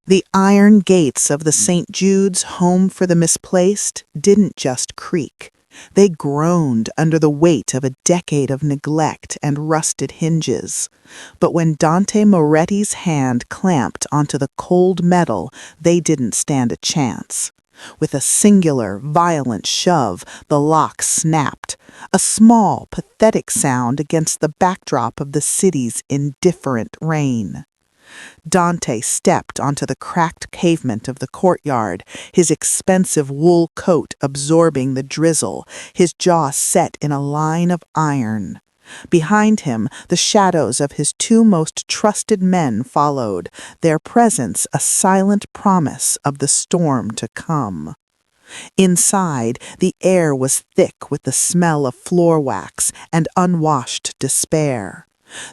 The iron gates of the St. Jude's Home for the Misplaced didn't just creak. They groaned under the weight of a decade of neglect and rusted hinges. But when Dante Moretti's hand clamped onto the cold metal, they didn't stand a chance. With a singular, violent shove, the lock snapped, a small, pathetic sound against the backdrop of the city's indifferent rain. Dante stepped onto the cracked pavement of the courtyard, his expensive wool coat absorbing the drizzle, his jaw set in a line of iron. Behind him, the shadows of his two most trusted men followed, their presence a silent promise of the storm to come. Inside, the air was thick with the smell of floor wax and unwashed despair.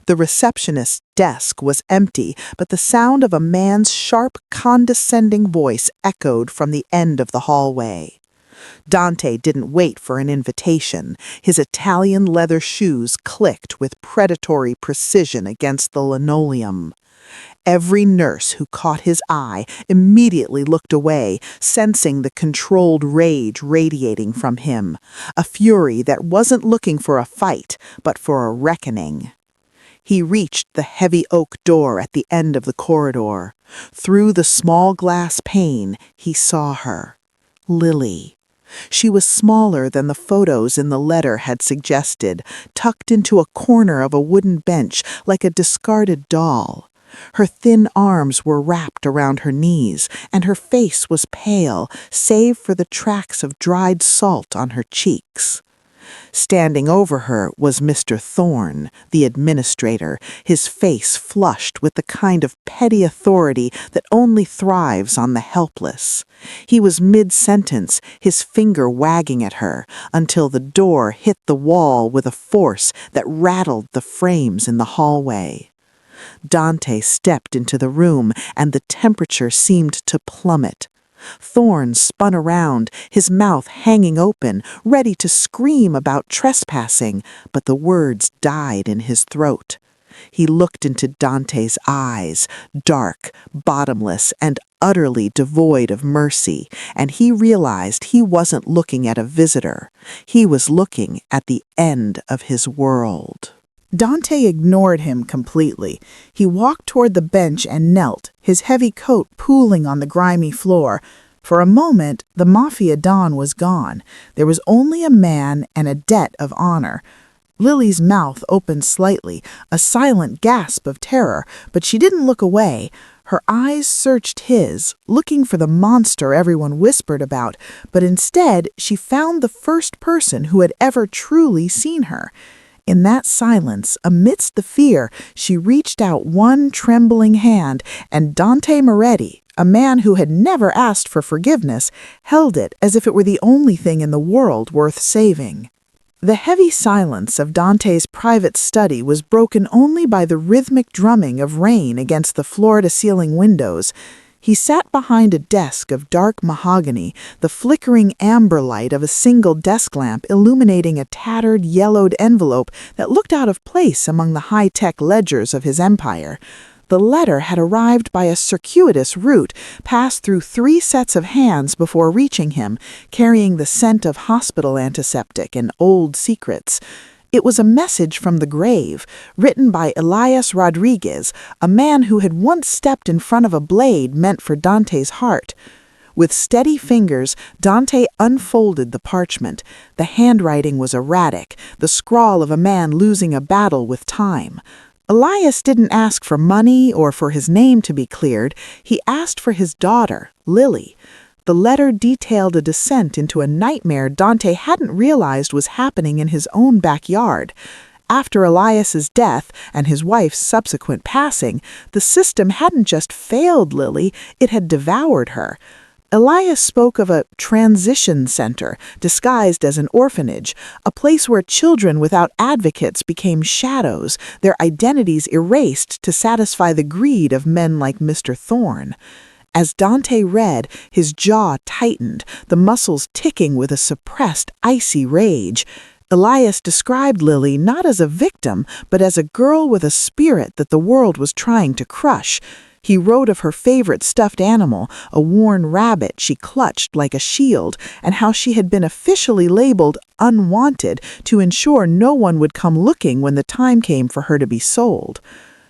The receptionist's desk was empty, but the sound of a man's sharp, condescending voice echoed from the end of the hallway. Dante didn't wait for an invitation. His Italian leather shoes clicked with predatory precision against the linoleum. Every nurse who caught his eye immediately looked away, sensing the controlled rage radiating from him, a fury that wasn't looking for a fight, but for a reckoning. He reached the heavy oak door at the end of the corridor. Through the small glass pane, he saw her. Lily. She was smaller than the photos in the letter had suggested, tucked into a corner of a wooden bench like a discarded doll. Her thin arms were wrapped around her knees, and her face was pale, save for the tracks of dried salt on her cheeks. Standing over her was Mr. Thorne, the administrator, his face flushed with the kind of petty authority that only thrives on the helpless. He was mid-sentence, his finger wagging at her, until the door hit the wall with a force that rattled the frames in the hallway. Dante stepped into the room, and the temperature seemed to plummet. Thorne spun around, his mouth hanging open, ready to scream about trespassing, but the words died in his throat. He looked into Dante's eyes, dark, bottomless, and utterly devoid of mercy, and he realized he wasn't looking at a visitor. He was looking at the end of his world. Dante ignored him completely. He walked toward the bench and knelt, his heavy coat pooling on the grimy floor. For a moment, the Mafia Don was gone. There was only a man and a debt of honor. Lily's mouth opened slightly, a silent gasp of terror, but she didn't look away. Her eyes searched his, looking for the monster everyone whispered about, but instead she found the first person who had ever truly seen her. In that silence, amidst the fear, she reached out one trembling hand, and Dante Moretti, a man who had never asked for forgiveness, held it as if it were the only thing in the world worth saving. The heavy silence of Dante's private study was broken only by the rhythmic drumming of rain against the floor-to-ceiling windows. He sat behind a desk of dark mahogany, the flickering amber light of a single desk lamp illuminating a tattered, yellowed envelope that looked out of place among the high-tech ledgers of his empire. The letter had arrived by a circuitous route, passed through 3 sets of hands before reaching him, carrying the scent of hospital antiseptic and old secrets. It was a message from the grave, written by Elias Rodriguez, a man who had once stepped in front of a blade meant for Dante's heart. With steady fingers, Dante unfolded the parchment. The handwriting was erratic, the scrawl of a man losing a battle with time. Elias didn't ask for money or for his name to be cleared. He asked for his daughter, Lily. The letter detailed a descent into a nightmare Dante hadn't realized was happening in his own backyard. After Elias's death and his wife's subsequent passing, the system hadn't just failed Lily, it had devoured her. Elias spoke of a transition center, disguised as an orphanage, a place where children without advocates became shadows, their identities erased to satisfy the greed of men like Mr. Thorne. As Dante read, his jaw tightened, the muscles ticking with a suppressed, icy rage. Elias described Lily not as a victim, but as a girl with a spirit that the world was trying to crush. He wrote of her favorite stuffed animal, a worn rabbit she clutched like a shield, and how she had been officially labeled unwanted to ensure no one would come looking when the time came for her to be sold.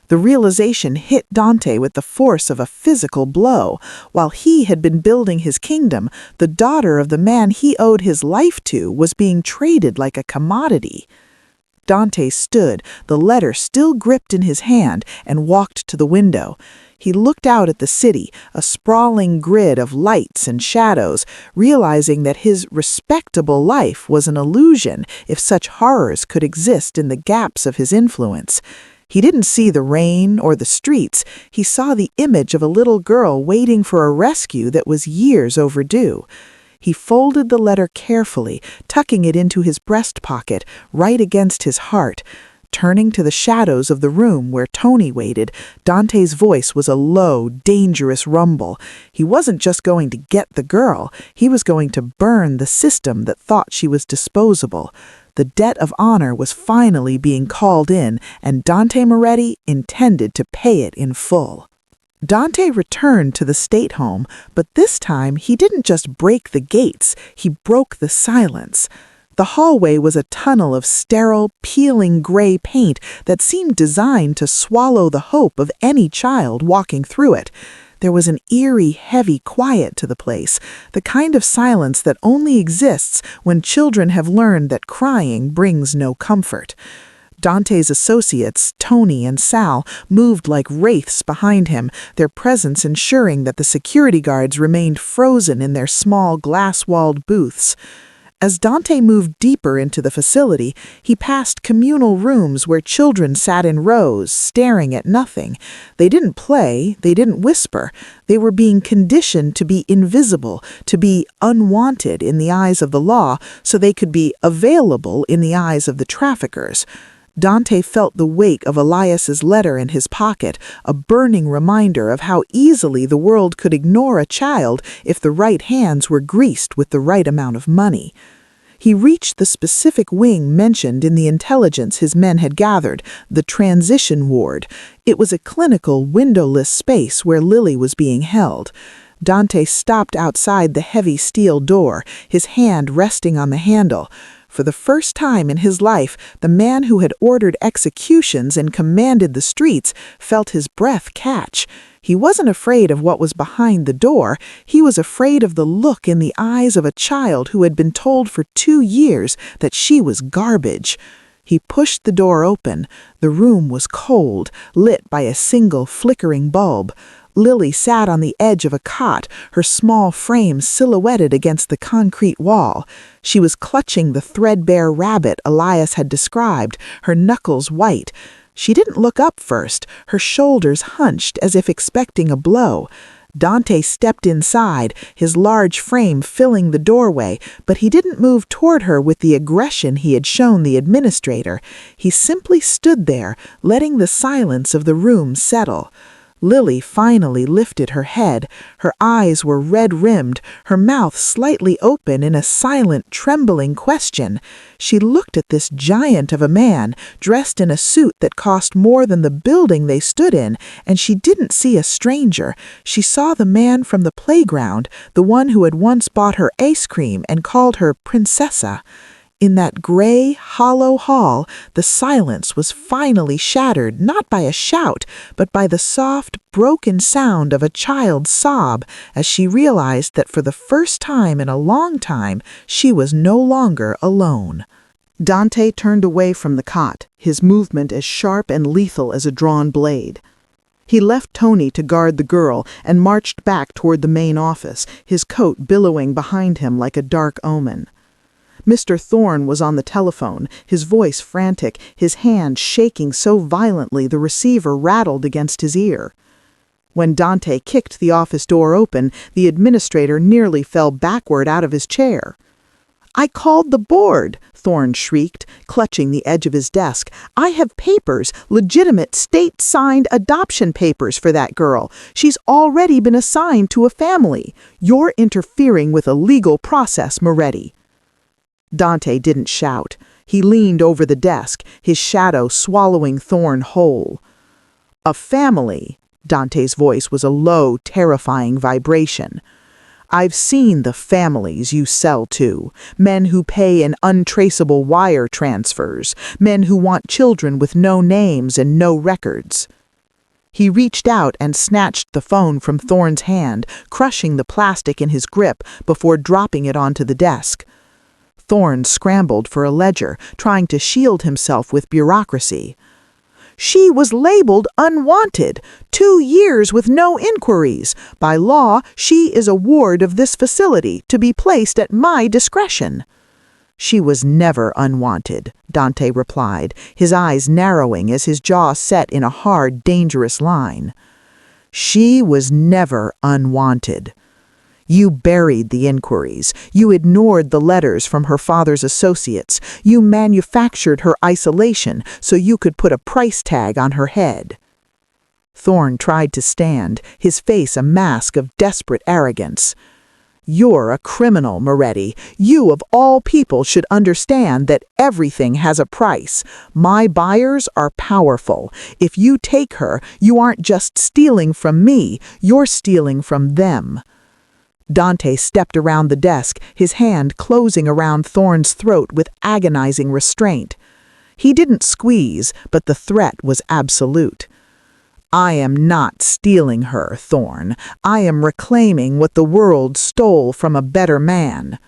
The realization hit Dante with the force of a physical blow. While he had been building his kingdom, the daughter of the man he owed his life to was being traded like a commodity. Dante stood, the letter still gripped in his hand, and walked to the window. He looked out at the city, a sprawling grid of lights and shadows, realizing that his respectable life was an illusion if such horrors could exist in the gaps of his influence. He didn't see the rain or the streets. He saw the image of a little girl waiting for a rescue that was years overdue. He folded the letter carefully, tucking it into his breast pocket, right against his heart. Turning to the shadows of the room where Tony waited, Dante's voice was a low, dangerous rumble. He wasn't just going to get the girl, he was going to burn the system that thought she was disposable. The debt of honor was finally being called in, and Dante Moretti intended to pay it in full. Dante returned to the state home, but this time he didn't just break the gates, he broke the silence. The hallway was a tunnel of sterile, peeling gray paint that seemed designed to swallow the hope of any child walking through it. There was an eerie, heavy quiet to the place, the kind of silence that only exists when children have learned that crying brings no comfort. Dante's associates, Tony and Sal, moved like wraiths behind him, their presence ensuring that the security guards remained frozen in their small glass-walled booths. As Dante moved deeper into the facility, he passed communal rooms where children sat in rows, staring at nothing. They didn't play, they didn't whisper. They were being conditioned to be invisible, to be unwanted in the eyes of the law, so they could be available in the eyes of the traffickers. Dante felt the weight of Elias's letter in his pocket, a burning reminder of how easily the world could ignore a child if the right hands were greased with the right amount of money. He reached the specific wing mentioned in the intelligence his men had gathered, the transition ward. It was a clinical, windowless space where Lily was being held. Dante stopped outside the heavy steel door, his hand resting on the handle. For the first time in his life, the man who had ordered executions and commanded the streets felt his breath catch. He wasn't afraid of what was behind the door. He was afraid of the look in the eyes of a child who had been told for 2 years that she was garbage. He pushed the door open. The room was cold, lit by a single flickering bulb. Lily sat on the edge of a cot, her small frame silhouetted against the concrete wall. She was clutching the threadbare rabbit Elias had described, her knuckles white. She didn't look up first, her shoulders hunched as if expecting a blow. Dante stepped inside, his large frame filling the doorway, but he didn't move toward her with the aggression he had shown the administrator. He simply stood there, letting the silence of the room settle. Lily finally lifted her head. Her eyes were red-rimmed, her mouth slightly open in a silent, trembling question. She looked at this giant of a man, dressed in a suit that cost more than the building they stood in, and she didn't see a stranger. She saw the man from the playground, the one who had once bought her ice cream and called her Princessa. In that gray, hollow hall, the silence was finally shattered not by a shout, but by the soft, broken sound of a child's sob as she realized that for the first time in a long time, she was no longer alone. Dante turned away from the cot, his movement as sharp and lethal as a drawn blade. He left Tony to guard the girl and marched back toward the main office, his coat billowing behind him like a dark omen. Mr. Thorne was on the telephone, his voice frantic, his hand shaking so violently the receiver rattled against his ear. When Dante kicked the office door open, the administrator nearly fell backward out of his chair. "I called the board," Thorne shrieked, clutching the edge of his desk. "I have papers, legitimate state-signed adoption papers for that girl. She's already been assigned to a family. You're interfering with a legal process, Moretti." Dante didn't shout. He leaned over the desk, his shadow swallowing Thorne whole. "A family," Dante's voice was a low, terrifying vibration. "I've seen the families you sell to, men who pay in untraceable wire transfers, men who want children with no names and no records." He reached out and snatched the phone from Thorne's hand, crushing the plastic in his grip before dropping it onto the desk. Thorne scrambled for a ledger, trying to shield himself with bureaucracy. "She was labeled unwanted. 2 years with no inquiries. By law, she is a ward of this facility, to be placed at my discretion." "She was never unwanted," Dante replied, his eyes narrowing as his jaw set in a hard, dangerous line. "She was never unwanted. You buried the inquiries. You ignored the letters from her father's associates. You manufactured her isolation so you could put a price tag on her head." Thorne tried to stand, his face a mask of desperate arrogance. "You're a criminal, Moretti. You of all people should understand that everything has a price. My buyers are powerful. If you take her, you aren't just stealing from me, you're stealing from them." Dante stepped around the desk, his hand closing around Thorne's throat with agonizing restraint. He didn't squeeze, but the threat was absolute. "I am not stealing her, Thorne. I am reclaiming what the world stole from a better man."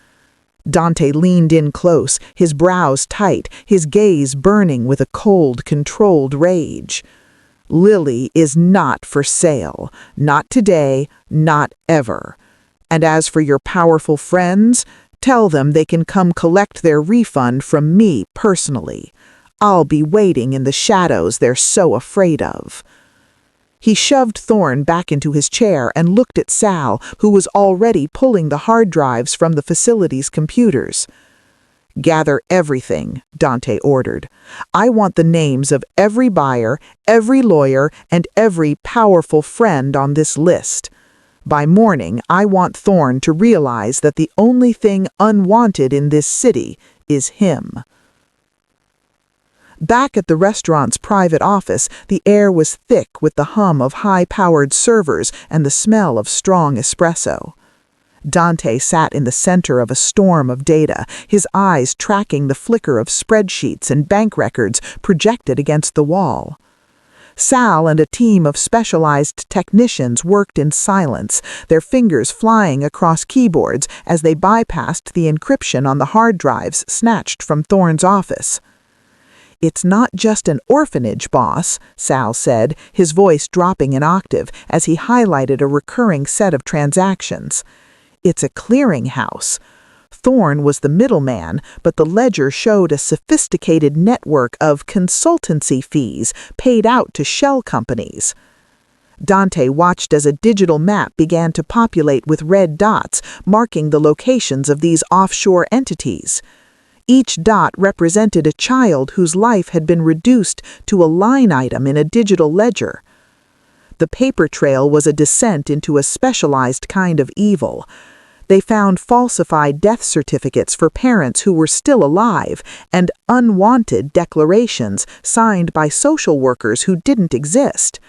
Dante leaned in close, his brows tight, his gaze burning with a cold, controlled rage. "Lily is not for sale. Not today, not ever. And as for your powerful friends, tell them they can come collect their refund from me personally. I'll be waiting in the shadows they're so afraid of." He shoved Thorne back into his chair and looked at Sal, who was already pulling the hard drives from the facility's computers. "Gather everything," Dante ordered. "I want the names of every buyer, every lawyer, and every powerful friend on this list. By morning, I want Thorne to realize that the only thing unwanted in this city is him." Back at the restaurant's private office, the air was thick with the hum of high-powered servers and the smell of strong espresso. Dante sat in the center of a storm of data, his eyes tracking the flicker of spreadsheets and bank records projected against the wall. Sal and a team of specialized technicians worked in silence, their fingers flying across keyboards as they bypassed the encryption on the hard drives snatched from Thorne's office. "It's not just an orphanage, boss," Sal said, his voice dropping an octave as he highlighted a recurring set of transactions. "It's a clearinghouse. Thorne was the middleman, but the ledger showed a sophisticated network of consultancy fees paid out to shell companies." Dante watched as a digital map began to populate with red dots, marking the locations of these offshore entities. Each dot represented a child whose life had been reduced to a line item in a digital ledger. The paper trail was a descent into a specialized kind of evil. They found falsified death certificates for parents who were still alive and unwanted declarations signed by social workers who didn't exist.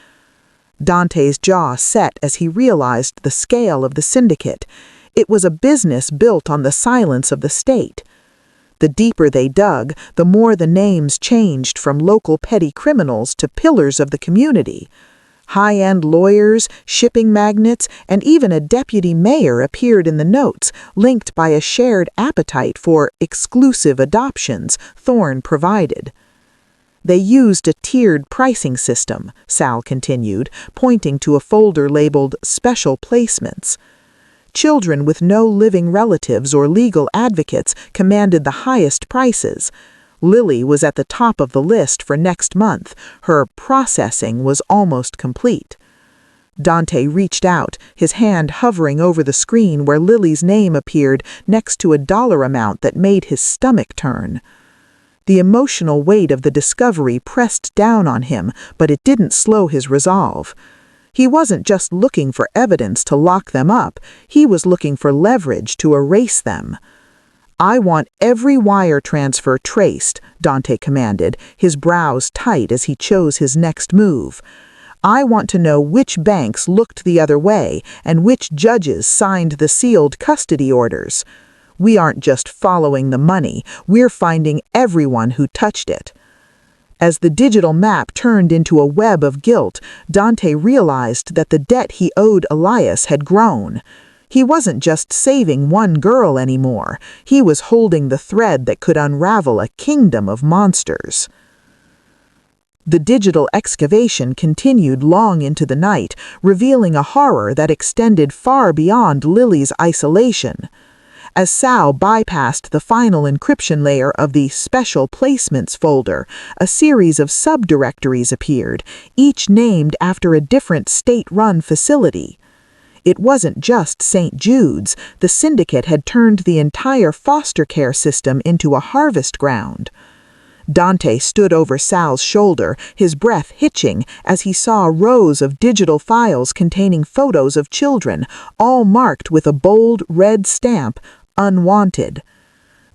Dante's jaw set as he realized the scale of the syndicate. It was a business built on the silence of the state. The deeper they dug, the more the names changed from local petty criminals to pillars of the community. High-end lawyers, shipping magnates, and even a deputy mayor appeared in the notes, linked by a shared appetite for exclusive adoptions Thorne provided. "They used a tiered pricing system," Sal continued, pointing to a folder labeled Special Placements. Children with no living relatives or legal advocates commanded the highest prices. Lily was at the top of the list for next month. Her processing was almost complete. Dante reached out, his hand hovering over the screen where Lily's name appeared next to a dollar amount that made his stomach turn. The emotional weight of the discovery pressed down on him, but it didn't slow his resolve. He wasn't just looking for evidence to lock them up, he was looking for leverage to erase them. "I want every wire transfer traced," Dante commanded, his brows tight as he chose his next move. I want to know which banks looked the other way and which judges signed the sealed custody orders. We aren't just following the money, we're finding everyone who touched it." As the digital map turned into a web of guilt, Dante realized that the debt he owed Elias had grown. He wasn't just saving one girl anymore. He was holding the thread that could unravel a kingdom of monsters. The digital excavation continued long into the night, revealing a horror that extended far beyond Lily's isolation. As Sal bypassed the final encryption layer of the Special Placements folder, a series of subdirectories appeared, each named after a different state-run facility. It wasn't just St. Jude's. The syndicate had turned the entire foster care system into a harvest ground. Dante stood over Sal's shoulder, his breath hitching as he saw rows of digital files containing photos of children, all marked with a bold red stamp, "Unwanted."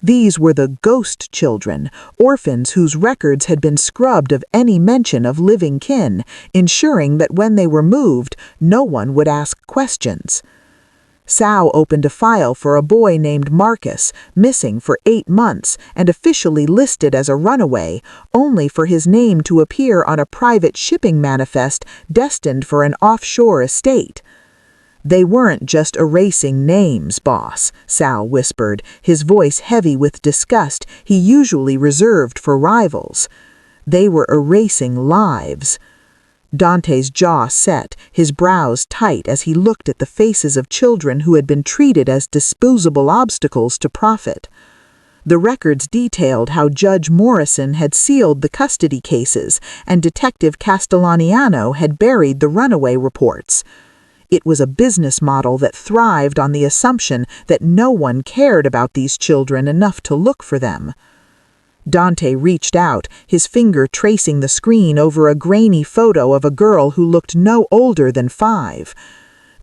These were the ghost children, orphans whose records had been scrubbed of any mention of living kin, ensuring that when they were moved, no one would ask questions. Sal opened a file for a boy named Marcus, missing for 8 months and officially listed as a runaway, only for his name to appear on a private shipping manifest destined for an offshore estate. "They weren't just erasing names, boss," Sal whispered, his voice heavy with disgust he usually reserved for rivals. "They were erasing lives." Dante's jaw set, his brows tight as he looked at the faces of children who had been treated as disposable obstacles to profit. The records detailed how Judge Morrison had sealed the custody cases and Detective Castellaniano had buried the runaway reports. It was a business model that thrived on the assumption that no one cared about these children enough to look for them. Dante reached out, his finger tracing the screen over a grainy photo of a girl who looked no older than 5.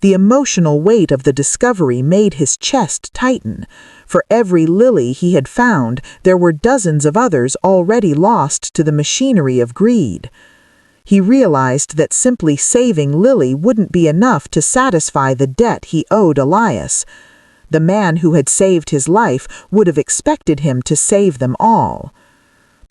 The emotional weight of the discovery made his chest tighten. For every Lily he had found, there were dozens of others already lost to the machinery of greed. He realized that simply saving Lily wouldn't be enough to satisfy the debt he owed Elias. The man who had saved his life would have expected him to save them all.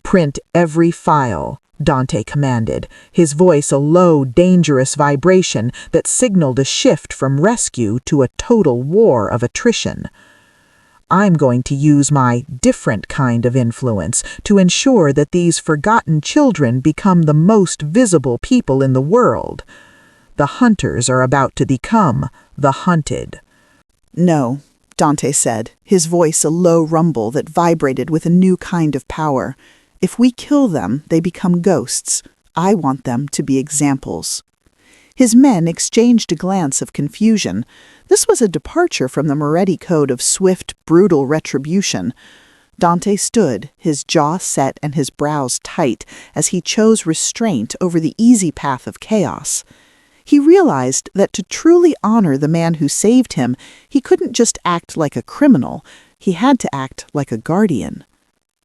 "Print every file," Dante commanded, his voice a low, dangerous vibration that signaled a shift from rescue to a total war of attrition. "I'm going to use my different kind of influence to ensure that these forgotten children become the most visible people in the world. The hunters are about to become the hunted." "No," Dante said, his voice a low rumble that vibrated with a new kind of power. "If we kill them, they become ghosts. I want them to be examples." His men exchanged a glance of confusion. This was a departure from the Moretti code of swift, brutal retribution. Dante stood, his jaw set and his brows tight, as he chose restraint over the easy path of chaos. He realized that to truly honor the man who saved him, he couldn't just act like a criminal, he had to act like a guardian.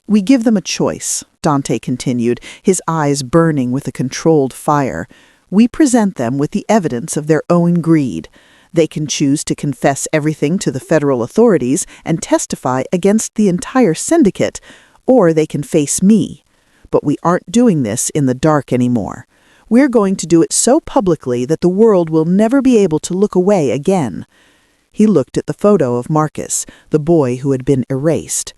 "We give them a choice," Dante continued, his eyes burning with a controlled fire. "We present them with the evidence of their own greed. They can choose to confess everything to the federal authorities and testify against the entire syndicate, or they can face me. But we aren't doing this in the dark anymore. We're going to do it so publicly that the world will never be able to look away again." He looked at the photo of Marcus, the boy who had been erased.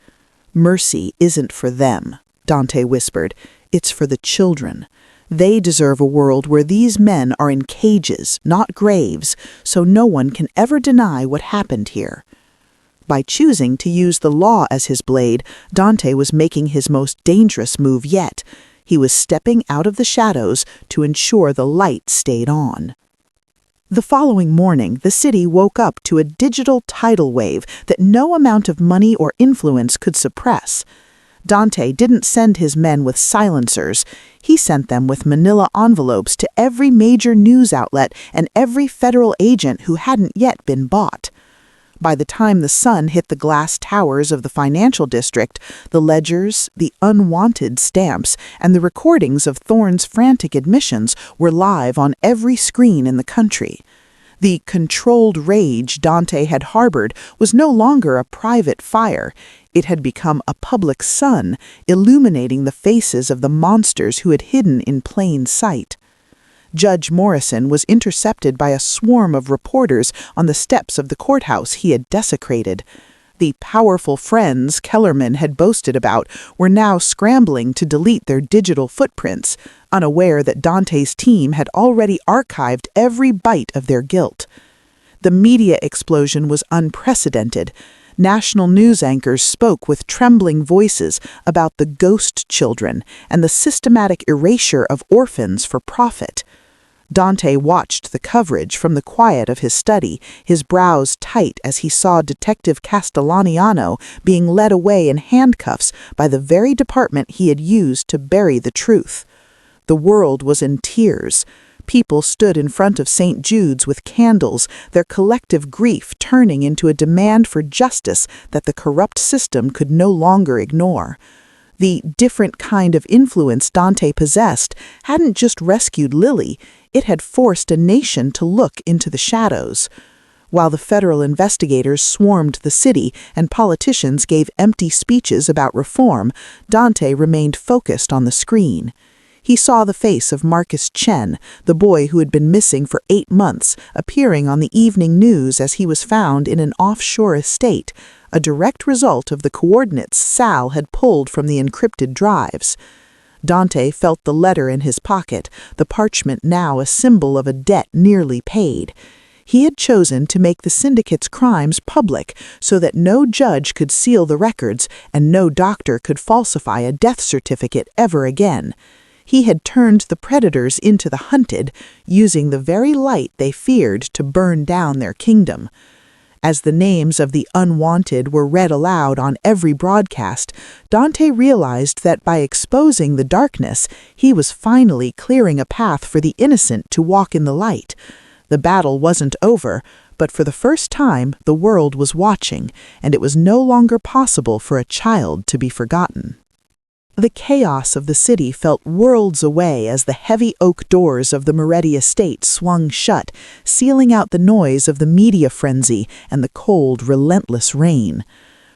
"Mercy isn't for them," Dante whispered. "It's for the children. They deserve a world where these men are in cages, not graves, so no one can ever deny what happened here." By choosing to use the law as his blade, Dante was making his most dangerous move yet. He was stepping out of the shadows to ensure the light stayed on. The following morning, the city woke up to a digital tidal wave that no amount of money or influence could suppress. Dante didn't send his men with silencers. He sent them with manila envelopes to every major news outlet and every federal agent who hadn't yet been bought. By the time the sun hit the glass towers of the financial district, the ledgers, the unwanted stamps, and the recordings of Thorne's frantic admissions were live on every screen in the country. The controlled rage Dante had harbored was no longer a private fire. It had become a public sun, illuminating the faces of the monsters who had hidden in plain sight. Judge Morrison was intercepted by a swarm of reporters on the steps of the courthouse he had desecrated. The powerful friends Kellerman had boasted about were now scrambling to delete their digital footprints, unaware that Dante's team had already archived every bite of their guilt. The media explosion was unprecedented. National news anchors spoke with trembling voices about the ghost children and the systematic erasure of orphans for profit. Dante watched the coverage from the quiet of his study, his brows tight as he saw Detective Castellaniano being led away in handcuffs by the very department he had used to bury the truth. The world was in tears. People stood in front of St. Jude's with candles, their collective grief turning into a demand for justice that the corrupt system could no longer ignore. The different kind of influence Dante possessed hadn't just rescued Lily, it had forced a nation to look into the shadows. While the federal investigators swarmed the city and politicians gave empty speeches about reform, Dante remained focused on the screen. He saw the face of Marcus Chen, the boy who had been missing for 8 months, appearing on the evening news as he was found in an offshore estate, a direct result of the coordinates Sal had pulled from the encrypted drives. Dante felt the letter in his pocket, the parchment now a symbol of a debt nearly paid. He had chosen to make the syndicate's crimes public so that no judge could seal the records and no doctor could falsify a death certificate ever again. He had turned the predators into the hunted, using the very light they feared to burn down their kingdom. As the names of the unwanted were read aloud on every broadcast, Dante realized that by exposing the darkness, he was finally clearing a path for the innocent to walk in the light. The battle wasn't over, but for the first time the world was watching, and it was no longer possible for a child to be forgotten. The chaos of the city felt worlds away as the heavy oak doors of the Moretti estate swung shut, sealing out the noise of the media frenzy and the cold, relentless rain.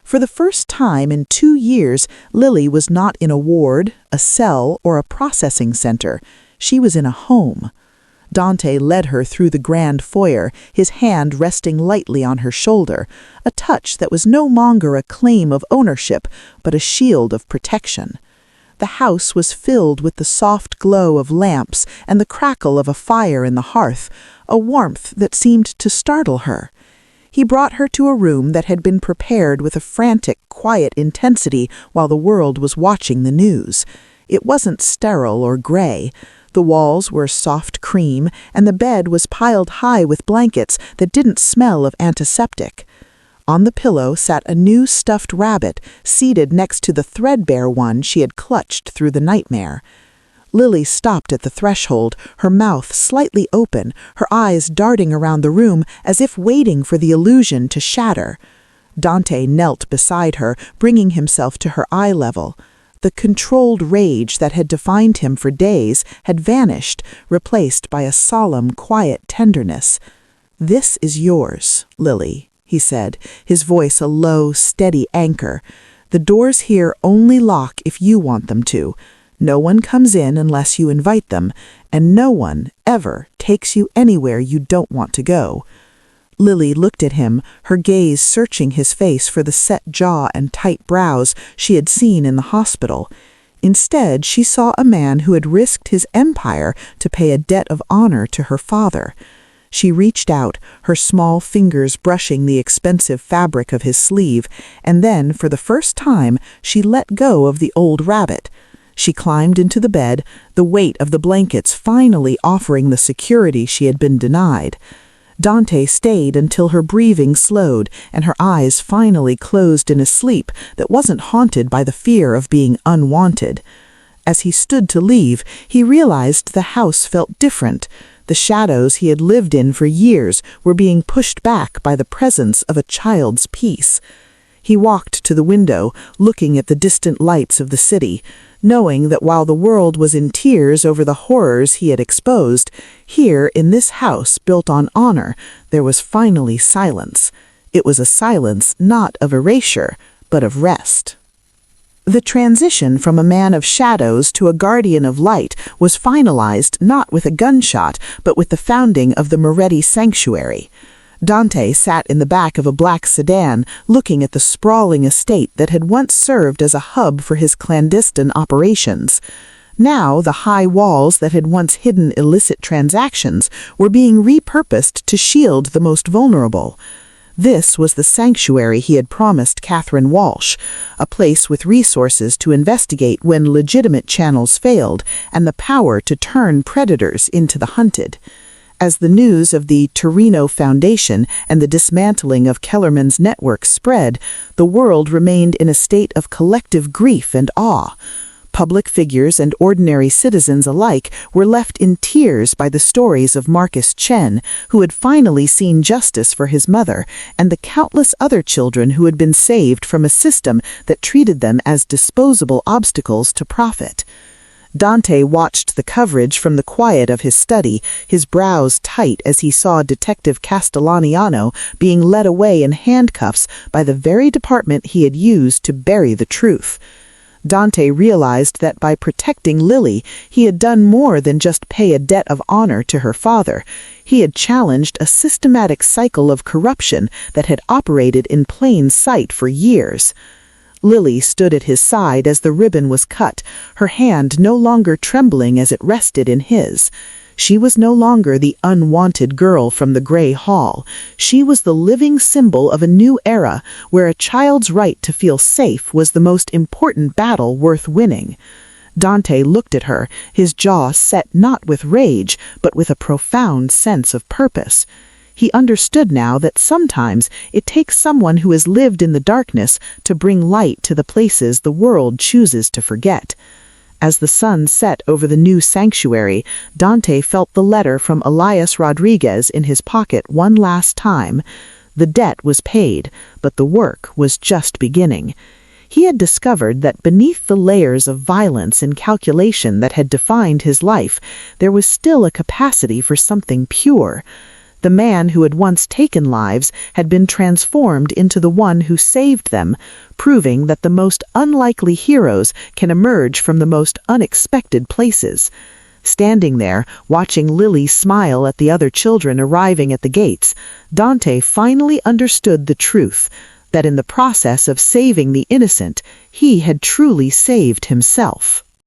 For the first time in 2 years, Lily was not in a ward, a cell, or a processing center. She was in a home. Dante led her through the grand foyer, his hand resting lightly on her shoulder, a touch that was no longer a claim of ownership, but a shield of protection. The house was filled with the soft glow of lamps and the crackle of a fire in the hearth, a warmth that seemed to startle her. He brought her to a room that had been prepared with a frantic, quiet intensity while the world was watching the news. It wasn't sterile or gray. The walls were soft cream, and the bed was piled high with blankets that didn't smell of antiseptic. On the pillow sat a new stuffed rabbit, seated next to the threadbare one she had clutched through the nightmare. Lily stopped at the threshold, her mouth slightly open, her eyes darting around the room as if waiting for the illusion to shatter. Dante knelt beside her, bringing himself to her eye level. The controlled rage that had defined him for days had vanished, replaced by a solemn, quiet tenderness. "This is yours, Lily," he said, his voice a low, steady anchor. "The doors here only lock if you want them to. No one comes in unless you invite them, and no one, ever, takes you anywhere you don't want to go." Lily looked at him, her gaze searching his face for the set jaw and tight brows she had seen in the hospital. Instead, she saw a man who had risked his empire to pay a debt of honor to her father. She reached out, her small fingers brushing the expensive fabric of his sleeve, and then, for the first time, she let go of the old rabbit. She climbed into the bed, the weight of the blankets finally offering the security she had been denied. Dante stayed until her breathing slowed and her eyes finally closed in a sleep that wasn't haunted by the fear of being unwanted. As he stood to leave, he realized the house felt different. The shadows he had lived in for years were being pushed back by the presence of a child's peace. He walked to the window, looking at the distant lights of the city, knowing that while the world was in tears over the horrors he had exposed, here in this house built on honor, there was finally silence. It was a silence not of erasure, but of rest. The transition from a man of shadows to a guardian of light was finalized not with a gunshot, but with the founding of the Moretti Sanctuary. Dante sat in the back of a black sedan, looking at the sprawling estate that had once served as a hub for his clandestine operations. Now, the high walls that had once hidden illicit transactions were being repurposed to shield the most vulnerable. This was the sanctuary he had promised Catherine Walsh, a place with resources to investigate when legitimate channels failed and the power to turn predators into the hunted. As the news of the Torino Foundation and the dismantling of Kellerman's network spread, the world remained in a state of collective grief and awe. Public figures and ordinary citizens alike were left in tears by the stories of Marcus Chen, who had finally seen justice for his mother, and the countless other children who had been saved from a system that treated them as disposable obstacles to profit. Dante watched the coverage from the quiet of his study, his brows tight as he saw Detective Castellaniano being led away in handcuffs by the very department he had used to bury the truth. Dante realized that by protecting Lily, he had done more than just pay a debt of honor to her father. He had challenged a systematic cycle of corruption that had operated in plain sight for years. Lily stood at his side as the ribbon was cut, her hand no longer trembling as it rested in his. She was no longer the unwanted girl from the gray hall. She was the living symbol of a new era where a child's right to feel safe was the most important battle worth winning. Dante looked at her, his jaw set not with rage, but with a profound sense of purpose. He understood now that sometimes it takes someone who has lived in the darkness to bring light to the places the world chooses to forget. As the sun set over the new sanctuary, Dante felt the letter from Elias Rodriguez in his pocket one last time. The debt was paid, but the work was just beginning. He had discovered that beneath the layers of violence and calculation that had defined his life, there was still a capacity for something pure. The man who had once taken lives had been transformed into the one who saved them, proving that the most unlikely heroes can emerge from the most unexpected places. Standing there, watching Lily smile at the other children arriving at the gates, Dante finally understood the truth, that in the process of saving the innocent, he had truly saved himself.